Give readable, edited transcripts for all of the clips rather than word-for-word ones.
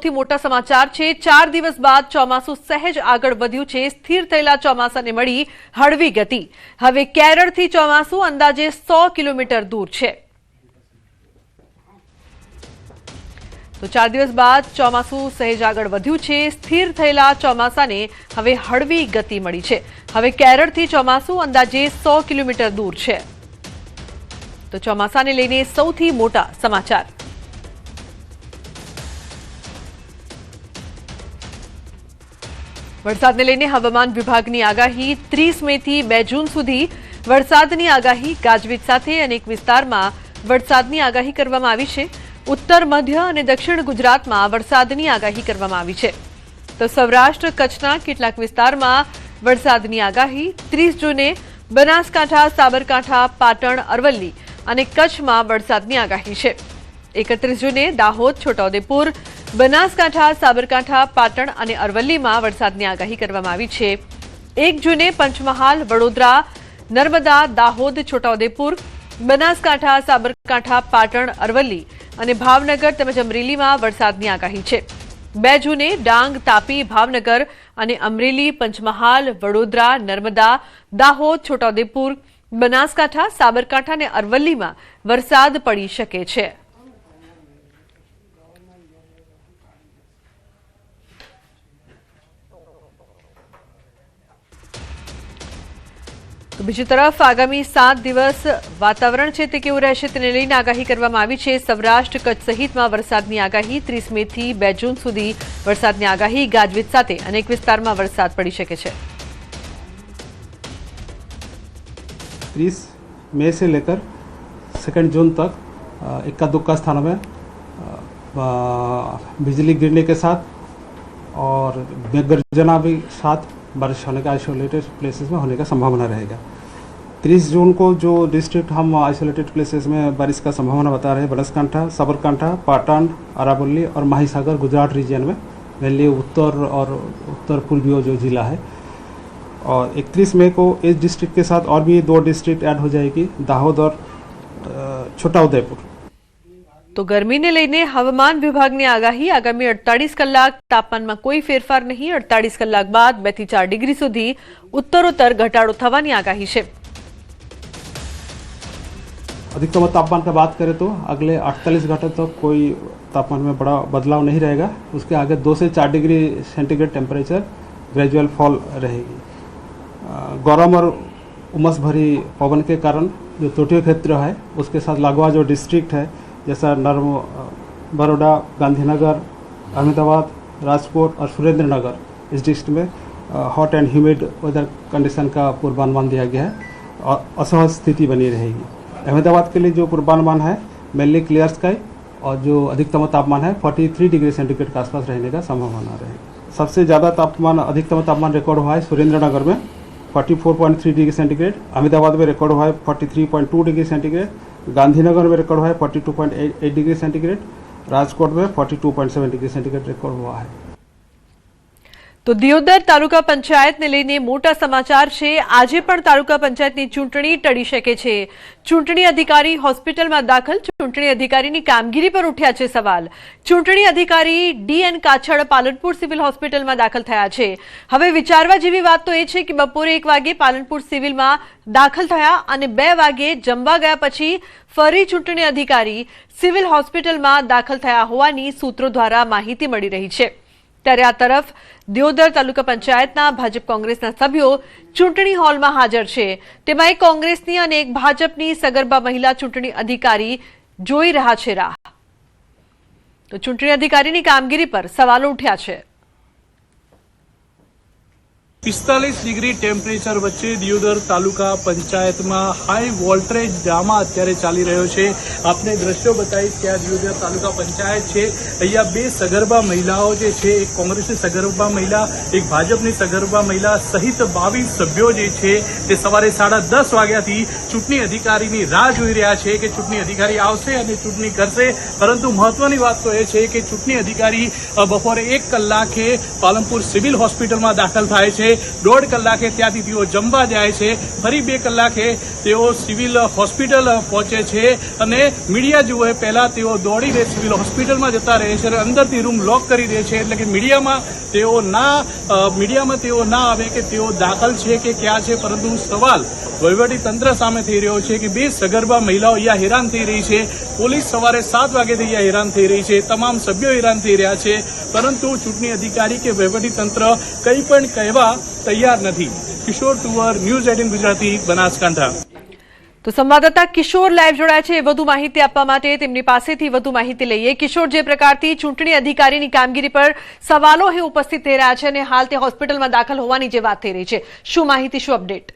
સૌથી મોટા સમાચાર છે। 4 દિવસ બાદ ચોમાસું સહેજ આગળ વધ્યું છે। સ્થિર થયેલા ચોમાસાને મળી હળવી ગતિ। હવે કેરળથી ચોમાસું અંદાજે 100 કિલોમીટર દૂર છે। તો 4 દિવસ બાદ ચોમાસું સહેજ આગળ વધ્યું છે। સ્થિર થયેલા ચોમાસાને હવે હળવી ગતિ મળી છે। હવે કેરળથી ચોમાસું અંદાજે 100 કિલોમીટર દૂર છે। તો ચોમાસાને લઈને સૌથી મોટા સમાચાર। વરસાદને લઈને હવામાન વિભાગની આગાહી। 30 મેથી 2 જૂન સુધી વરસાદની આગાહી। ગાજવીજ સાથે અનેક વિસ્તારમાં વરસાદની આગાહી કરવામાં આવી છે। ઉત્તર મધ્ય અને દક્ષિણ ગુજરાતમાં વરસાદની આગાહી કરવામાં આવી છે। તો સૌરાષ્ટ્ર કચ્છના કેટલાક વિસ્તારમાં વરસાદની આગાહી। 30 જૂને બનાસકાંઠા, સાબરકાંઠા, પાટણ, અરવલ્લી અને કચ્છમાં વરસાદની આગાહી છે। 31 જૂને દાહોદ, છોટાઉદેપુર, બનાસકાંઠા, સાબરકાંઠા, પાટણ અને અરવલ્લીમાં વરસાદની આગાહી કરવામાં આવી છે। 1 જૂને પંચમહાલ, વડોદરા, નર્મદા, દાહોદ, છોટાઉદેપુર, બનાસકાંઠા, સાબરકાંઠા, પાટણ, અરવલ્લી અને ભાવનગર તેમજ અમરેલીમાં વરસાદની આગાહી છે। 2 જૂને ડાંગ, તાપી, ભાવનગર અને અમરેલી, પંચમહાલ, વડોદરા, નર્મદા, દાહોદ, છોટાઉદેપુર, બનાસકાંઠા, સાબરકાંઠા અને અરવલ્લીમાં વરસાદ પડી શકે છે। તો બીજી તરફ આગામી 7 દિવસ વાતાવરણ છે તે કેવું રહેશે તેને લઈને આગાહી કરવામાં આવી છે। સૌરાષ્ટ્ર કચ્છ સહિતમાં વરસાદની આગાહી। 30 મેથી 2 જૂન સુધી વરસાદની આગાહી। ગાજવીજ સાથે અનેક વિસ્તારમાં વરસાદ પડી શકે છે। 30 मई से लेकर 2 जून तक इक्का दुक्का स्थानों में बिजली गिरने के साथ और गर्जना भी साथ बारिश होने का आइसोलेटेड प्लेसेस में होने का संभावना रहेगा। 30 जून को जो डिस्ट्रिक्ट हम आइसोलेटेड प्लेसेस में बारिश का संभावना बता रहे हैं, बनासकांठा, साबरकांठा, पाटन, अरावली और महासागर गुजरात रीजन में, मेनली उत्तर और उत्तर पूर्वी जो जिला है। और 31 मई को इस डिस्ट्रिक्ट के साथ और भी 2 डिस्ट्रिक्ट ऐड हो जाएगी, दाहोद और छोटाउदेपुर। तो गर्मीने लईने हवामान विभागनी आगाही। आगामी 48 कलाक तापमानमां कोई फेरफार नहीं। 48 कलाक बाद 2 થી 4 डिग्री सुधी उत्तरोत्तर घटाडो थवानी आगाही छे। अधिकतम तापमान का बात करें तो अगले 48 घंटे तक कोई तापमान में बड़ा बदलाव नहीं रहेगा। उसके आगे 2 से 4 degree centigrade temperature gradual fall रहेगी। गरम और उमस भरी पवन के कारण जो तटीय क्षेत्र है उसके साथ लगवा जो डिस्ट्रिक्ट है जैसा बड़ौदा, गांधीनगर, अहमदाबाद, राजकोट और सुरेंद्र नगर, इस डिस्ट्रिक्ट में hot and humid weather condition का पूर्वानुमान दिया गया है और असहज स्थिति बनी रहेगी। अहमदाबाद के लिए जो पूर्वानुमान है मेनली क्लियर स्काई और जो अधिकतम तापमान है 43 डिग्री सेंटीग्रेड के आसपास रहने का संभावना रहेगी। सबसे ज़्यादा तापमान अधिकतम तापमान रिकॉर्ड हुआ है सुरेंद्र नगर में 44.3 डिग्री सेंटीग्रेड, अहमदाबाद में रिकॉर्ड हुआ है 43.2 डिग्री सेंटीग्रेड, गांधीनगर में रिकॉर्ड हुआ है 42.8 डिग्री सेंटीग्रेड, राजकोट में 42.7 डिग्री सेंटीग्रेड रिकॉर्ड हुआ है। तो दियोदर तालुका पंचायत ने लईने मोटा समाचार छे। आजे पण तालुका पंचायतनी चूंटणी टળી શકે છે। ચૂંટણી અધિકારી હોસ્પિટલમાં દાખલ। ચૂંટણી અધિકારીની કામગીરી પર ઉઠ્યા છે સવાલ। ચૂંટણી અધિકારી ડીએન કાછડ પાલનપુર સિવિલ હોસ્પિટલમાં દાખલ થયા છે। હવે વિચારવા જેવી વાત તો એ છે કે બપોરે 1 વાગે પાલનપુર સિવિલમાં દાખલ થયા અને 2 વાગે જમવા ગયા પછી ફરી ચૂંટણી અધિકારી સિવિલ હોસ્પિટલમાં દાખલ થયા હોવાની સૂત્રો દ્વારા માહિતી મળી રહી છે। ત્યારે આ તરફ દિયોદર તાલુકા પંચાયતના ભાજપ કોંગ્રેસના સભ્યો ચૂંટણી હોલમાં હાજર છે। તેમાં એક કોંગ્રેસની અને એક ભાજપની સગર્ભા મહિલા ચૂંટણી અધિકારી જોઈ રહ્યા છે રાહ। તો ચૂંટણી અધિકારીની કામગીરી પર સવાલો ઉઠ્યા છે। 45 ડિગ્રી ટેમ્પરેચર વચ્ચે દિયોદર તાલુકા પંચાયતમાં હાઈ વોલ્ટેજ ડ્રામા અત્યારે ચાલી રહ્યો છે। આપને દ્રશ્યો બતાવીશ કે આ દિયોદર તાલુકા પંચાયત છે। અહીંયા 2 સગર્ભા મહિલાઓ જે છે, એક કોંગ્રેસની સગર્ભા મહિલા, એક ભાજપની સગર્ભા મહિલા સહિત 22 સભ્યો જે છે તે સવારે 10:30 વાગ્યાથી ચૂંટણી અધિકારીની રાહ જોઈ રહ્યા છે કે ચૂંટણી અધિકારી આવશે અને ચૂંટણી કરશે। પરંતુ મહત્વની વાત તો એ છે કે ચૂંટણી અધિકારી બપોરે 1 કલાકે પાલનપુર સિવિલ હોસ્પિટલમાં દાખલ થાય છે। 1.5 કલાકે ત્યાંથી તેઓ જમવા જાય છે, ફરી 2 કલાકે તેઓ સિવિલ હોસ્પિટલ પહોંચે છે અને મીડિયા જુએ પહેલા તેઓ દોડીને સિવિલ હોસ્પિટલમાં જતા રહે છે અને અંદરથી રૂમ લોક કરી દે છે, એટલે કે મીડિયામાં તેઓ ના આવે કે તેઓ દાખલ છે કે ક્યાં છે. પરંતુ સવાલ વહીવટી તંત્ર સામે થઈ રહ્યો છે કે 2 સગર્ભા મહિલાઓ અહીંયા હેરાન થઈ રહી છે. પોલીસ સવારે 7 વાગ્યાથી અહીંયા હેરાન થઈ રહી છે, તમામ સભ્યો હેરાન થઈ રહ્યા છે, પરંતુ ચૂંટણી અધિકારી કે વહીવટી તંત્ર કંઈ પણ કહેવા તૈયાર નથી. કિશોર તુવર, ન્યૂઝ 18 ગુજરાતી, બનાસકાંઠા. તો સંવાદદાતા કિશોર લાઈવ જોડાયા છે વધુ માહિતી આપવા માટે. તેમની પાસેથી વધુ માહિતી લઈએ. કિશોર, જે પ્રકારથી ચૂંટણી અધિકારીની કામગીરી પર સવાલો ઉપસ્થિત થઈ રહ્યા છે અને હાલ તે હોસ્પિટલમાં દાખલ હોવાની જે વાત થઈ રહી છે, શું માહિતી, શું અપડેટ?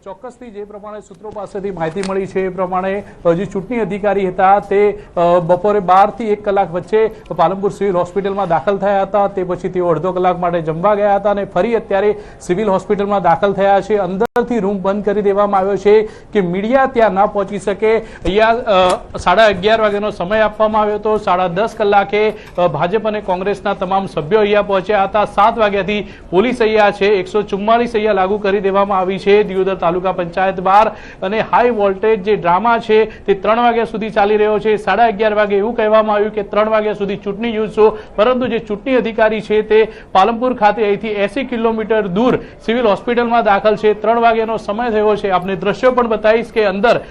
ચોક્કસથી જે પ્રમાણે સૂત્રો પાસેથી માહિતી મળી છે એ પ્રમાણે જે ચૂંટણી અધિકારી હતા તે બપોરે 12 થી 1 કલાક વચ્ચે પાલનપુર સિવિલ હોસ્પિટલમાં દાખલ થયા હતા. તે પછી તેઓ અડધો કલાક માટે જમવા ગયા હતા અને ફરી અત્યારે સિવિલ હોસ્પિટલમાં દાખલ થયા છે. અંદરથી રૂમ બંધ કરી દેવામાં આવ્યો છે કે મીડિયા ત્યાં ના પહોંચી શકે. અહીંયા 11:30 વાગ્યાનો સમય આપવામાં આવ્યો હતો. 10:30 કલાકે ભાજપ અને કોંગ્રેસના તમામ સભ્યો અહીંયા પહોંચ્યા હતા. 7 વાગ્યાથી પોલીસ અહીંયા છે. 144 અહીંયા લાગુ કરી દેવામાં આવી છે. દિયોદર તાલુકા પંચાયત બહાર અને હાઈ વોલ્ટેજ જે ડ્રામા છે તે 3 વાગ્યા સુધી ચાલી રહ્યો છે. 11:30 વાગે એવું કહેવામાં આવ્યું કે 3 વાગ્યા સુધી ચૂંટણી યોજશો, પરંતુ જે ચૂંટણી અધિકારી છે તે પાલનપુર ખાતે અહીંથી 80 કિલોમીટર દૂર સિવિલ હોસ્પિટલમાં દાખલ છે. 3 વાગ્યાનો સમય થયો છે. આપને દ્રશ્યો પણ બતાવીશ કે અંદર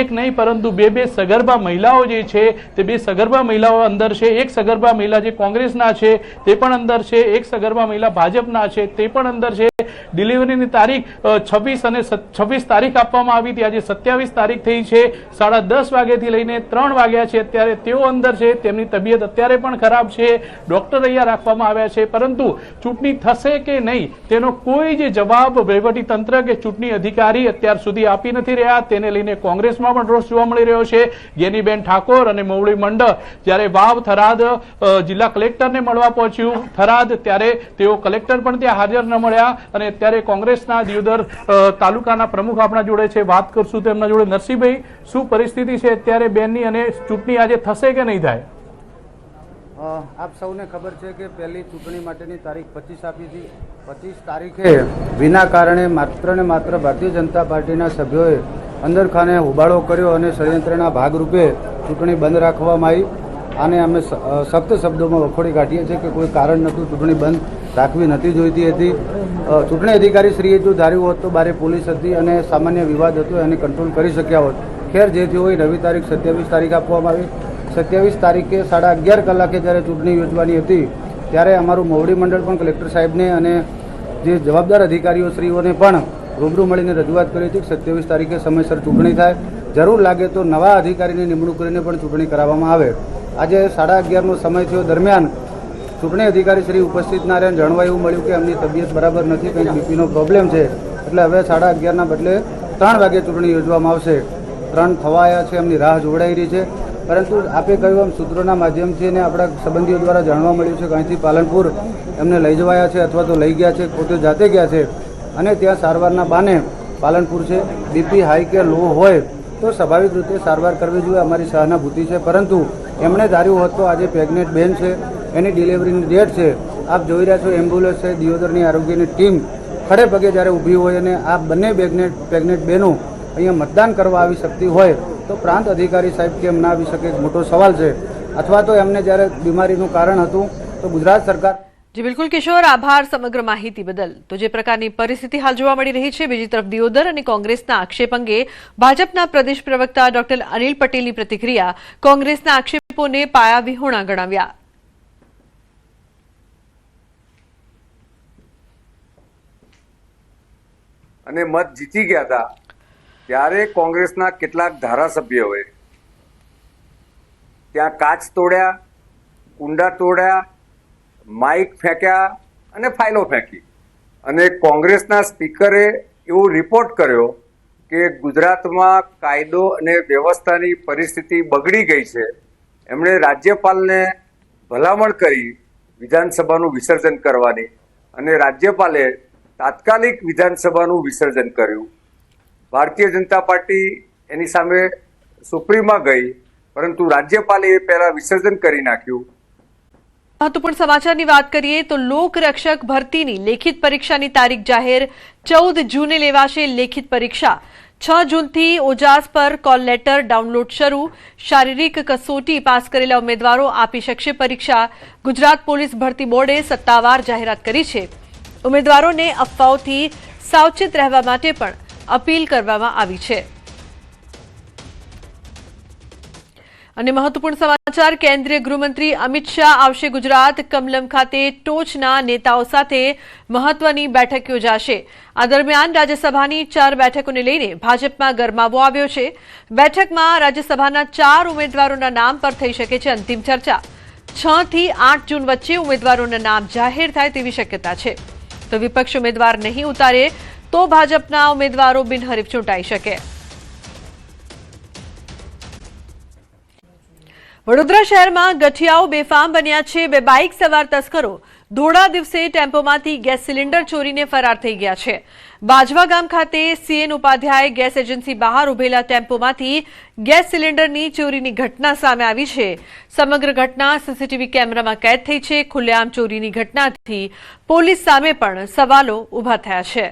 એક નહીં પરંતુ બે સગર્ભા મહિલાઓ જે છે તે 2 સગર્ભા મહિલાઓ અંદર છે. એક સગર્ભા મહિલા જે કોંગ્રેસના છે તે પણ અંદર છે, એક સગર્ભા મહિલા ભાજપના છે તે પણ અંદર છે. ડિલિવરીની તારીખ 26 અને 26 તારીખ આપવામાં આવી હતી. આજે 27 તારીખ થઈ છે. 10:30 વાગ્યાથી લઈને 3 વાગ્યા છે અત્યારે તેઓ અંદર છે. તેમની તબિયત અત્યારે પણ ખરાબ છે. ડોક્ટર અહીંયા રાખવામાં આવ્યા છે, પરંતુ ચૂંટણી થશે કે નહીં તેનો કોઈ જે જવાબ વહીવટી તંત્ર કે ચૂંટણી અધિકારી અત્યાર સુધી આપી નથી રહ્યા. તેને લઈને કોંગ્રેસમાં પણ રોષ જોવા મળી રહ્યો છે. ગેનીબેન ઠાકોર અને મવડી મંડળ જ્યારે વાવ થરાદ જિલ્લા કલેક્ટરને મળવા પહોંચ્યું થરાદ, ત્યારે તેઓ કલેક્ટર પણ ત્યાં હાજર ન મળ્યા અને અત્યારે કોંગ્રેસના દિયોદર તાલુકાના પ્રમુખ આપણા જોડે છે, વાત કરશું તેમના જોડે. નરસિંહભાઈ, શું પરિસ્થિતિ છે અત્યારે બેનની અને ચૂંટણી આજે થશે કે નહીં થાય? આપ સૌને ખબર છે કે પહેલી ચૂંટણી માટેની તારીખ 25 આપી હતી. 25 તારીખે વિના કારણે માત્ર ને માત્ર ભારતીય જનતા પાર્ટીના સભ્યોએ અંદર ખાને હોબાળો કર્યો અને ષડયંત્રના ભાગરૂપે ચૂંટણી બંધ રાખવામાં આવી. આને અમે સખ્ત શબ્દોમાં વખોડી કાઢીએ છીએ કે કોઈ કારણ નહોતું, ચૂંટણી બંધ રાખવી નથી જોઈતી હતી. ચૂંટણી અધિકારી શ્રીએ જો ધાર્યું હોત તો બારે પોલીસ હતી અને સામાન્ય વિવાદ હતો એને કંટ્રોલ કરી શક્યા હોત. ખેર જે થયું હોય, નવી તારીખ 27 તારીખ આપવામાં આવી. 27 તારીખે 11:30 કલાકે જ્યારે ચૂંટણી યોજવાની હતી ત્યારે અમારું મોવડી મંડળ પણ કલેક્ટર સાહેબને અને જે જવાબદાર અધિકારીઓ શ્રીઓને પણ રૂબરૂ મળીને રજૂઆત કરી હતી કે 27 તારીખે સમયસર ચૂંટણી થાય, જરૂર લાગે તો નવા અધિકારીની નિમણૂક કરીને પણ ચૂંટણી કરાવવામાં આવે. આજે 11:30નો સમય થયો, દરમિયાન ચૂંટણી અધિકારી શ્રી ઉપસ્થિત ના રહ્યા. જાણવા એવું મળ્યું કે એમની તબિયત બરાબર નથી, કંઈક બીપીનો પ્રોબ્લેમ છે, એટલે હવે 11:30ના બદલે 3 વાગે ચૂંટણી યોજવામાં આવશે. 3 થવા આવ્યા છે, એમની રાહ જોવડાઈ રહી છે. પરંતુ આપે કહ્યું એમ સૂત્રોના માધ્યમથી અને આપણા સંબંધીઓ દ્વારા જાણવા મળ્યું છે કે અહીંથી પાલનપુર એમને લઈ જવાયા છે અથવા તો લઈ ગયા છે, પોતે જાતે ગયા છે અને ત્યાં સારવારના બહાને પાલનપુર છે. બીપી હાઈ કે લો હોય તો સ્વાભાવિક રીતે સારવાર કરવી જોઈએ, અમારી સહાનુભૂતિ છે. પરંતુ એમણે ધાર્યું હોત તો આજે પ્રેગ્નેન્ટ બેન છે, એની ડિલિવરીની ડેટ છે. આપ જોઈ રહ્યા છો એમ્બ્યુલન્સ છે, દિયોદરની આરોગ્યની ટીમ ખડે પગે જ્યારે ઊભી હોય અને આ બંને પ્રેગ્નેન્ટ બહેનો અહીંયા મતદાન કરવા આવી શકતી હોય તો પ્રાંત અધિકારી સાહેબ કેમ ના આવી શકે, મોટો સવાલ છે. અથવા તો એમને જ્યારે બીમારીનું કારણ હતું તો ગુજરાત સરકાર. જી બિલકુલ કિશોર, આભાર સમગ્ર માહિતી બદલ. તો જે પ્રકારની પરિસ્થિતિ હાલ જોવા મળી રહી છે, બીજી તરફ દિયોદર અને કોંગ્રેસના આક્ષેપ અંગે ભાજપના પ્રદેશ પ્રવક્તા ડોક્ટર અનિલ પટેલની પ્રતિક્રિયા. કોંગ્રેસના આક્ષેપોને પાયાવિહોણા ગણાવ્યા. અને મત જીતી ગયા હતા ત્યારે કોંગ્રેસના કેટલાક ધારાસભ્યોએ ત્યાં કાચ તોડ્યા, કુંડા તોડ્યા, માઇક ફેંક્યા અને ફાઇલો ફેંકી. અને કોંગ્રેસના સ્પીકરે એવો રિપોર્ટ કર્યો કે ગુજરાતમાં કાયદો અને વ્યવસ્થાની પરિસ્થિતિ બગડી ગઈ છે. એમણે રાજ્યપાલને ભલામણ કરી વિધાનસભાનું વિસર્જન કરવાની અને રાજ્યપાલે તાત્કાલિક વિધાનસભાનું વિસર્જન કર્યું. ભારતીય જનતા પાર્ટી એની સામે સુપ્રીમમાં ગઈ, પરંતુ રાજ્યપાલે એ પહેલા વિસર્જન કરી નાખ્યું. મહત્વપૂર્ણ સમાચારની વાત કરીએ તો લોકરક્ષક ભરતીની લેખિત પરીક્ષાની તારીખ જાહેર 14 જૂને લેવાશે લેખિત પરીક્ષા 6 જૂનથી ઓજાસ પર કોલ લેટર ડાઉનલોડ શરૂ શારીરિક કસોટી પાસ કરેલા ઉમેદવારો આપી શકશે પરીક્ષા ગુજરાત પોલીસ ભરતી બોર્ડે સત્તાવાર જાહેરાત કરી છે ઉમેદવારોને અફવાઓથી સાવચેત રહેવા માટે પણ અપીલ કરવામાં આવી છે અને મહત્વપૂર્ણ સમાચાર કેન્દ્રીય ગૃહમંત્રી અમિત શાહ આવશે ગુજરાત કમલમ ખાતે ટોચના નેતાઓ સાથે મહત્વની બેઠક યોજાશે આ દરમિયાન રાજ્યસભાની 4 બેઠકોને લઈને ભાજપમાં ગરમાવો આવ્યો છે બેઠકમાં રાજ્યસભાના 4 ઉમેદવારોના નામ પર થઈ શકે છે અંતિમ ચર્ચા 6 થી 8 જૂન વચ્ચે ઉમેદવારોના નામ જાહેર થાય તેવી શક્યતા છે તો વિપક્ષ ઉમેદવાર નહીં ઉતારે તો ભાજપના ઉમેદવારો બિનહરીફ ચૂંટાઈ શકે વડોદરા શહેરમાં ગઠિયાઓ બેફામ બન્યા છે બે બાઇક સવાર તસ્કરો ધોળા દિવસે ટેમ્પોમાંથી ગેસ સિલિન્ડર ચોરીને ફરાર થઈ ગયા છે બાજવા ગામ ખાતે સીએન ઉપાધ્યાય ગેસ એજન્સી બહાર ઉભેલા ટેમ્પોમાંથી ગેસ સિલિન્ડરની ચોરીની ઘટના સામે આવી છે સમગ્ર ઘટના સીસીટીવી કેમેરામાં કેદ થઈ છે ખુલ્લેઆમ ચોરીની ઘટનાથી પોલીસ સામે પણ સવાલો ઉભા થયા છે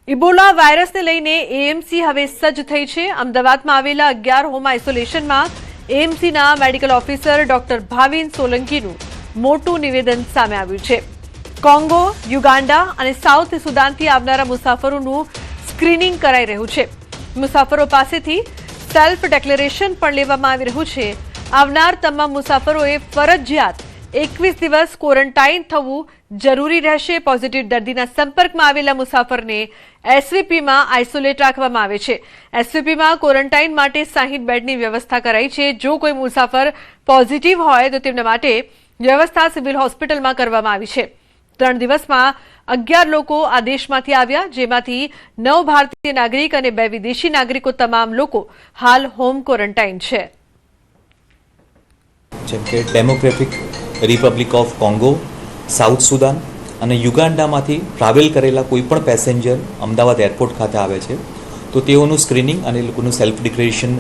ઇબોલા વાયરસને લઈને એએમસી હવે સજ્જ થઈ છે અમદાવાદમાં આવેલા 11 હોમ આઇસોલેશનમાં એએમસીના મેડિકલ ઓફિસર ડોક્ટર ભાવિન સોલંકીનું મોટું નિવેદન સામે આવ્યું છે કોંગો યુગાન્ડા અને સાઉથ સુદાનથી આવનારા મુસાફરોનું સ્ક્રીનિંગ કરાઈ રહ્યું છે મુસાફરો પાસેથી સેલ્ફ ડિક્લેરેશન પણ લેવામાં આવી રહ્યું છે આવનાર તમામ મુસાફરોએ ફરજિયાત 21 દિવસ ક્વોરન્ટાઇન થવું જરૂરી રહેશે પોઝિટિવ દર્દીના સંપર્કમાં આવેલા મુસાફરને એસવીપીમાં આઇસોલેટ રાખવામાં આવે છે એસવીપીમાં ક્વોરન્ટાઇન માટે 60 બેડની વ્યવસ્થા કરાઈ છે જો કોઈ મુસાફર પોઝિટિવ હોય તો તેમના માટે વ્યવસ્થા સિવિલ હોસ્પિટલમાં કરવામાં આવી છે 3 દિવસમાં 11 લોકો આ દેશમાંથી આવ્યા જેમાંથી 9 ભારતીય નાગરિક અને 2 વિદેશી નાગરિકો તમામ લોકો હાલ હોમ ક્વોરન્ટાઇન છે જેમ કે democratic Republic of Congo south Sudan અને યુગાન્ડામાંથી ટ્રાવેલ કરેલા કોઈપણ પેસેન્જર અમદાવાદ એરપોર્ટ ખાતે આવે છે તો તેઓનું સ્ક્રીનિંગ અને એ લોકોનું સેલ્ફ ડિક્લેરેશન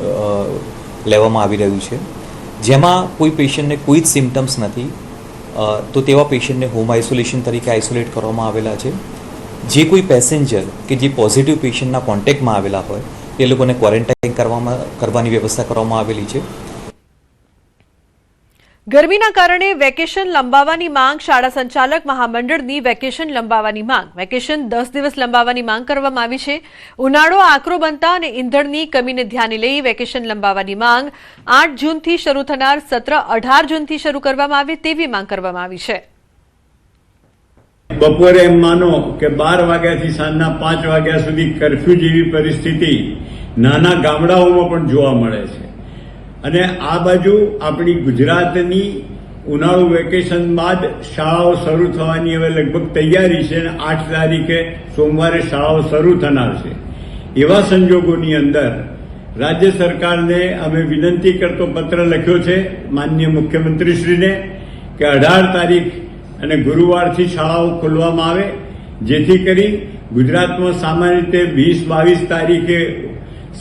લેવામાં આવી રહ્યું છે જેમાં કોઈ પેશન્ટને કોઈ જ સિમ્ટમ્સ નથી તો તેવા પેશન્ટને હોમ આઇસોલેશન તરીકે આઇસોલેટ કરવામાં આવેલા છે જે કોઈ પેસેન્જર કે જે પોઝિટિવ પેશન્ટના કોન્ટેક્ટમાં આવેલા હોય તે લોકોને ક્વોરન્ટાઇન કરવાની વ્યવસ્થા કરવામાં આવેલી છે ગરમીના કારણે વેકેશન લંબાવવાની માંગ શાળા સંચાલક મહામંડળની વેકેશન લંબાવવાની માંગ વેકેશન 10 દિવસ લંબાવવાની માંગ કરવામાં આવી છે ઉનાળો આકરો બનતા અને ઈંધણની કમીને ધ્યાને લઈ વેકેશન લંબાવવાની માંગ 8 જૂનથી શરૂ થનાર સત્ર 18 જૂનથી શરૂ કરવામાં આવે તેવી માંગ કરવામાં આવી છે બપોરે એમ માનો કે 12 વાગ્યાથી સાંજના 5 વાગ્યા સુધી કર્ફ્યુ જેવી પરિસ્થિતિ નાના ગામડાઓમાં પણ જોવા મળે છે અને આ બાજુ આપણી ગુજરાતની ઉનાળુ વેકેશન બાદ શાળાઓ શરૂ થવાની હવે લગભગ તૈયારી છે અને 8 તારીખે સોમવારે શાળાઓ શરૂ થનાર છે એવા સંજોગોની અંદર રાજ્ય સરકારને અમે વિનંતી કરતો પત્ર લખ્યો છે માનનીય મુખ્યમંત્રીશ્રીને કે 18 તારીખ અને ગુરુવારથી શાળાઓ ખોલવામાં આવે જેથી કરી ગુજરાતમાં સામાન્ય રીતે 20-22 તારીખે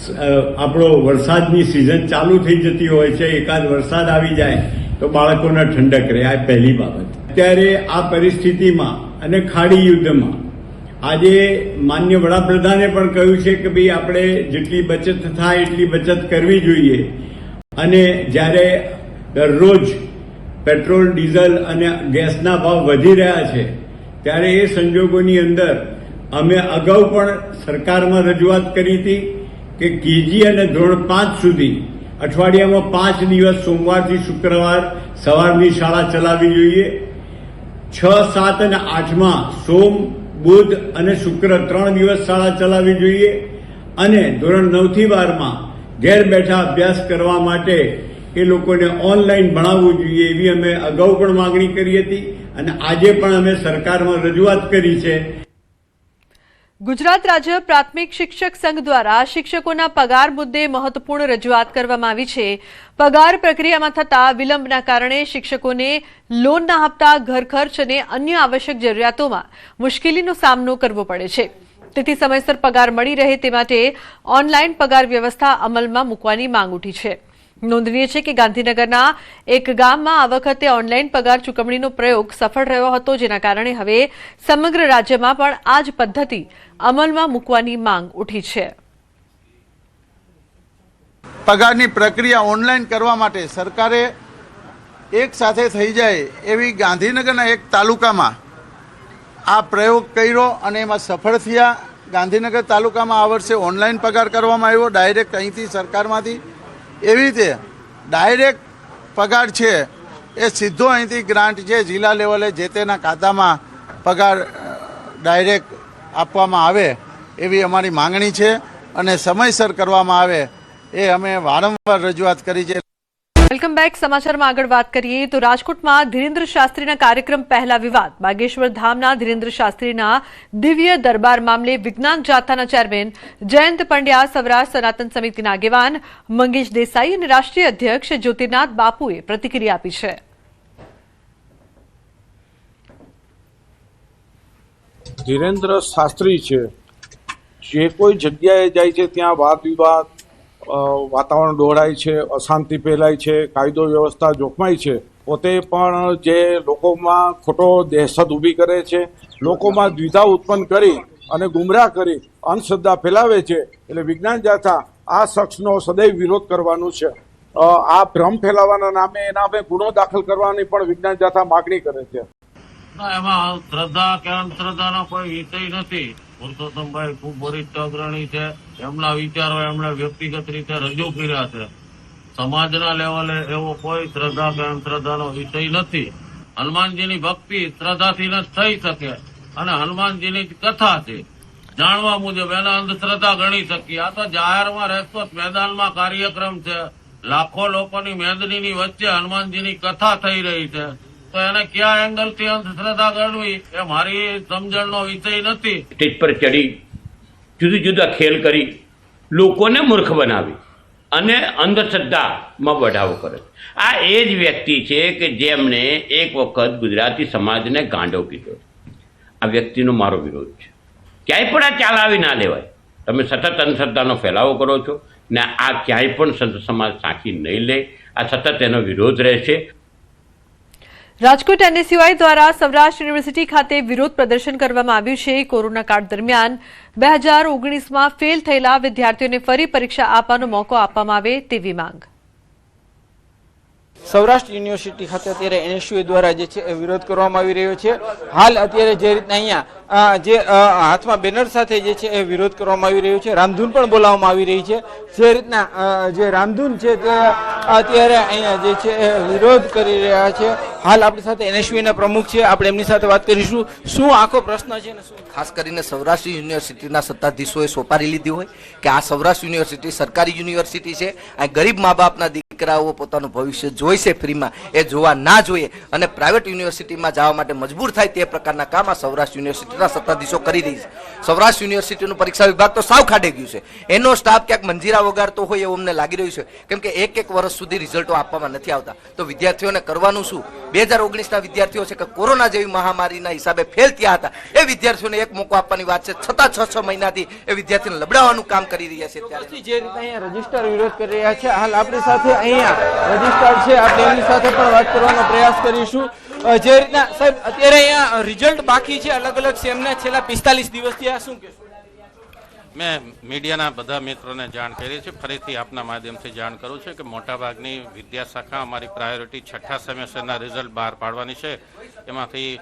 આપણો વરસાદની સિઝન ચાલુ થઈ જતી હોય છે એકાદ વરસાદ આવી જાય તો બાળકોને ઠંડક રહે આ પહેલી બાબત અત્યારે આ પરિસ્થિતિમાં અને ખાડી યુદ્ધમાં આજે માન્ય વડાપ્રધાને પણ કહ્યું છે કે ભાઈ આપણે જેટલી બચત થાય એટલી બચત કરવી જોઈએ અને જ્યારે દરરોજ પેટ્રોલ ડીઝલ અને ગેસના ભાવ વધી રહ્યા છે ત્યારે એ સંજોગોની અંદર અમે અગાઉ પણ સરકારમાં રજૂઆત કરી હતી કે કેજી અને ધોરણ 5 સુધી અઠવાડિયામાં 5 દિવસ સોમવારથી શુક્રવાર સવારની શાળા ચલાવવી જોઈએ 6, 7 અને 8માં સોમ બુધ અને શુક્ર 3 દિવસ શાળા ચલાવવી જોઈએ અને ધોરણ 9 થી 12માં ઘેર બેઠા અભ્યાસ કરવા માટે એ લોકોને ઓનલાઈન ભણાવવું જોઈએ એવી અમે અગાઉ પણ માંગણી કરી હતી અને આજે પણ અમે સરકારમાં રજૂઆત કરી છે ગુજરાત રાજ્ય પ્રાથમિક શિક્ષક સંઘ દ્વારા શિક્ષકોના પગાર મુદ્દે મહત્વપૂર્ણ રજૂઆત કરવામાં આવી છે પગાર પ્રક્રિયામાં થતા વિલંબના કારણે શિક્ષકોને લોનના હપ્તા ઘર ખર્ચ અને અન્ય આવશ્યક જરૂરિયાતોમાં મુશ્કેલીનો સામનો કરવો પડે છે તેથી સમયસર પગાર મળી રહે તે માટે ઓનલાઈન પગાર વ્યવસ્થા અમલમાં મૂકવાની માંગ ઉઠી છે. નોંધનીય છે કે ગાંધીનગરના એક ગામમાં આ વખતે ઓનલાઈન પગાર ચૂકવણીનો પ્રયોગ સફળ રહ્યો હતો, જેના કારણે હવે સમગ્ર રાજ્યમાં પણ આ જ પદ્ધતિ અમલમાં મૂકવાની માંગ ઉઠી છે. પગારની પ્રક્રિયા ઓનલાઈન કરવા માટે સરકારે એક સાથે થઈ જાય એવી ગાંધીનગરના એક તાલુકામાં આ પ્રયોગ કર્યો અને એમાં સફળ થયા. ગાંધીનગર તાલુકામાં આ વર્ષે ઓનલાઈન પગાર કરવામાં આવ્યો ડાયરેક્ટ અહીંથી સરકારમાંથી. એવી રીતે ડાયરેક્ટ પગાર છે એ સીધો અહીંથી ગ્રાન્ટ છે જિલ્લા લેવલે જે તેના ખાતામાં પગાર ડાયરેક્ટ આપવામાં આવે એવી અમારી માંગણી છે અને સમયસર કરવામાં આવે એ અમે વારંવાર રજૂઆત કરી છે. Welcome back. સમાચારમાં આગળ વાત કરીએ તો રાજકોટમાં ધીરેન્દ્ર શાસ્ત્રીના કાર્યક્રમ પહેલા વિવાદ. બાગેશ્વર ધામના ધીરેન્દ્ર શાસ્ત્રીના દિવ્ય દરબાર મામલે વિજ્ઞાન જાથાના ચેરમેન જયંત પંડ્યા, સૌરાષ્ટ્ર સનાતન સમિતિના આગેવાન મંગેશ દેસાઈ અને રાષ્ટ્રીય અધ્યક્ષ જ્યોતિર્નાથ બાપુએ પ્રતિક્રિયા આપી છે. ધીરેન્દ્ર શાસ્ત્રી છે, જે કોઈ જગ્યાએ જાય છે ત્યાં વાદ વિવાદ, વાતાવરણ દોડાય છે, અશાંતિ ફેલાય છે, કાયદો વ્યવસ્થા જોખમાય છે. પોતે પણ જે લોકોમાં ખોટો દહેશત ઊભી કરે છે, લોકોમાં દ્વિધા ઉત્પન્ન કરી અને ગુમરાહ કરી અંધશ્રદ્ધા ફેલાવે છે. એટલે વિજ્ઞાન જાથા આ શખ્સનો સદૈવ વિરોધ કરવાનું છે. આ ભ્રમ ફેલાવાના નામે એના નામે ગુનો દાખલ કરવાની પણ વિજ્ઞાન જાથા માગણી કરે છે. એમાં શ્રદ્ધા કે અંધશ્રદ્ધાનો કોઈ વિષય નથી. પુરુષોત્તમભાઈ ખૂબ વરિષ્ઠ અગ્રણી છે. એમના વિચારો એમણે વ્યક્તિગત રીતે રજૂ કર્યા છે. સમાજના લેવલે એવો કોઈ શ્રદ્ધા કે અંધશ્રદ્ધાનો વિષય નથી. હનુમાનજીની ભક્તિ શ્રદ્ધાથી ન થઈ શકે અને હનુમાનજીની કથા છે. જાણવા મુજબ એને અંધશ્રદ્ધા ગણી શકીએ. આ તો જાહેરમાં રહેતો મેદાનમાં કાર્યક્રમ છે. લાખો લોકોની મેદનીની વચ્ચે હનુમાનજીની કથા થઈ રહી છે. તો એને કયા એંગલથી અંધશ્રદ્ધા ગણવી એ મારી સમજણનો વિષય નથી. સ્ટેજ પર ચડી જુદા જુદા ખેલ કરી લોકોને મૂર્ખ બનાવી અને અંધશ્રદ્ધામાં બઢાવો કરે. આ એ જ વ્યક્તિ છે કે જેમણે એક વખત ગુજરાતી સમાજને ગાંડો કીધો. આ વ્યક્તિનો મારો વિરોધ છે. ક્યાંય પણ આ ચાલાવી ના લેવાય. તમે સતત અંધશ્રદ્ધાનો ફેલાવો કરો છો ને આ ક્યાંય પણ સંત સમાજ સાંખી નહીં લે. આ સતત એનો વિરોધ રહેશે. રાજકોટ એનએસયુઆઈ દ્વારા સૌરાષ્ટ્ર યુનિવર્સિટી ખાતે વિરોધ પ્રદર્શન કરવામાં આવ્યું છે. કોરોના કાળ દરમિયાન 2019માં ફેલ થયેલા વિદ્યાર્થીઓને ફરી પરીક્ષા આપવાનો મોકો આપવામાં આવે તેવી માંગ. સૌરાષ્ટ્ર યુનિવર્સિટી ખાતે અત્યારે એનએસયુઆઈ દ્વારા જે છે વિરોધ કરવામાં આવી રહ્યો છે. હાલ અત્યારે જે રીતના અહીંયા જે હાથમાં બેનર સાથે જે છે એ વિરોધ કરવામાં આવી રહ્યો છે, રામધૂન પણ બોલાવવામાં આવી રહી છે. જે રીતના જે રામધૂન છે તે અત્યારે અહીંયા જે છે એ વિરોધ કરી રહ્યા છે. હાલ આપણી સાથે એનએસયુઆઈના પ્રમુખ છે, આપણે એમની સાથે વાત કરીશું. શું આખો પ્રશ્ન છે ને શું ખાસ કરીને સૌરાષ્ટ્ર યુનિવર્સિટીના સત્તાધીશોએ સોપારી લીધી હોય કે આ સૌરાષ્ટ્ર યુનિવર્સિટી સરકારી યુનિવર્સિટી છે, આ ગરીબ મા બાપના દીકરાઓ પોતાનું ભવિષ્ય જોઈ છે ફ્રીમાં, એ જોવા ના જોઈએ અને પ્રાઇવેટ યુનિવર્સિટીમાં જવા માટે મજબૂર થાય તે પ્રકારના કામ આ સૌરાષ્ટ્ર યુનિવર્સિટીના સત્તાધીશો કરી રહી છે. સૌરાષ્ટ્ર યુનિવર્સિટીનું પરીક્ષા વિભાગ તો સાવ ખાડે ગયું છે. એનો સ્ટાફ ક્યાંક મંજીરા વગાડતો હોય એવું અમને લાગી રહ્યું છે. કેમ કે એક વર્ષ સુધી રિઝલ્ટો આપવામાં નથી આવતા. તો વિદ્યાર્થીઓને કરવાનું શું? 2019ના વિદ્યાર્થીઓ છે કે કોરોના જેવી મહામારીના હિસાબે ફેલ થયા હતા, એ વિદ્યાર્થીઓને એક મોકો આપવાની વાત છે. છતાં 6 મહિનાથી એ વિદ્યાર્થીને લબડાવવાનું કામ કરી રહ્યા છે. ત્યારે જે રીતે અહીંયા રજિસ્ટ્રાર વિરોધ કરી રહ્યા છે, હાલ આપણી સાથે અહીંયા રજિસ્ટ્રાર છે, આપણે એમની સાથે પણ વાત કરવાનો પ્રયાસ કરીશું. જે રીતના સાહેબ અત્યારે અહીંયા રિઝલ્ટ બાકી છે અલગ અલગ સેમના છેલ્લા 45 દિવસથી, આ શું કહેશો? મેં મીડિયાના બધા મિત્રોને જાણ કરી છે, ફરીથી આપના માધ્યમથી જાણ કરું છું કે મોટાભાગની વિદ્યાશાખા અમારી પ્રાયોરિટી 6ઠ્ઠા સેમેસ્ટરના રિઝલ્ટ બહાર પાડવાની છે. એમાંથી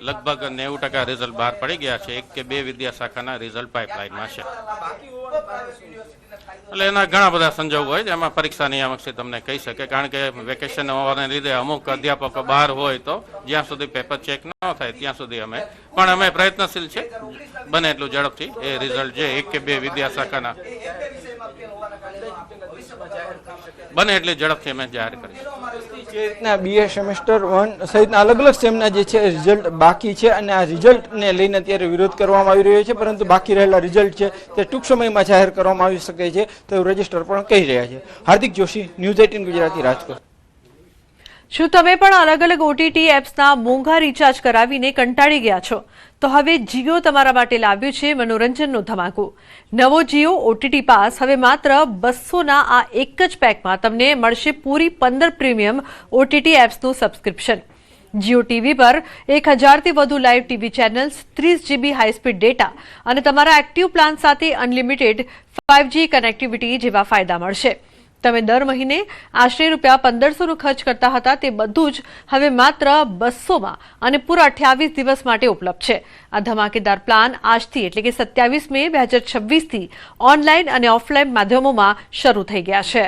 લગભગ 90% રિઝલ્ટ બહાર પડી ગયા છે. 1 કે 2 વિદ્યાશાખાના રિઝલ્ટ પાઇપલાઇનમાં છે. એટલે એના ઘણા બધા સંજોગો હોય એમાં પરીક્ષા નિયામક છે તમને કહી શકે, કારણ કે વેકેશન હોવાને લીધે અમુક અધ્યાપકો બહાર હોય તો જ્યાં સુધી પેપર ચેક ન થાય ત્યાં સુધી અમે પ્રયત્નશીલ છે. બને એટલું ઝડપથી એ રિઝલ્ટ જે 1 કે 2 વિદ્યાશાખાના બને એટલી ઝડપથી અમે જાહેર કરીશું. જે રીતના બીએ સેમેસ્ટર 1 સહિતના અલગ અલગ સેમના જે છે રિઝલ્ટ બાકી છે અને આ રિઝલ્ટને લઈને અત્યારે વિરોધ કરવામાં આવી રહ્યો છે, પરંતુ બાકી રહેલા રિઝલ્ટ છે તે ટૂંક સમયમાં જાહેર કરવામાં આવી શકે છે તેવું રજિસ્ટર પણ કહી રહ્યા છે. હાર્દિક જોશી, ન્યૂઝ 18 ગુજરાતી, રાજકોટ. શું તમે પણ અલગ અલગ OTT એપ્સના મોંઘા રિચાર્જ કરાવીને કંટાળી ગયા છો? તો હવે જીઓ તમારા માટે લાવ્યું છે મનોરંજનનો ધમાકો. નવો જીઓ OTT પાસ હવે માત્ર 200ના આ એક જ પેકમાં તમને મળશે પૂરી 15 પ્રીમિયમ OTT એપ્સનું સબસ્ક્રિપ્શન. જીઓ ટીવી પર 1000થી વધુ live TV channels, 30 GB high speed data અને તમારા એક્ટિવ પ્લાન સાથે અનલિમિટેડ 5G કનેક્ટિવિટી જેવા ફાયદા મળશે. તમે દર મહિને આશરે ₹1500 ખર્ચ કરતા હતા તે બધું જ હવે માત્ર 200માં અને પૂરા 28 દિવસ માટે ઉપલબ્ધ છે. આ ધમાકેદાર પ્લાન આજથી એટલે કે 27 મે 2026થી ઓનલાઈન અને ઓફલાઈન માધ્યમોમાં શરૂ થઈ ગયા છે.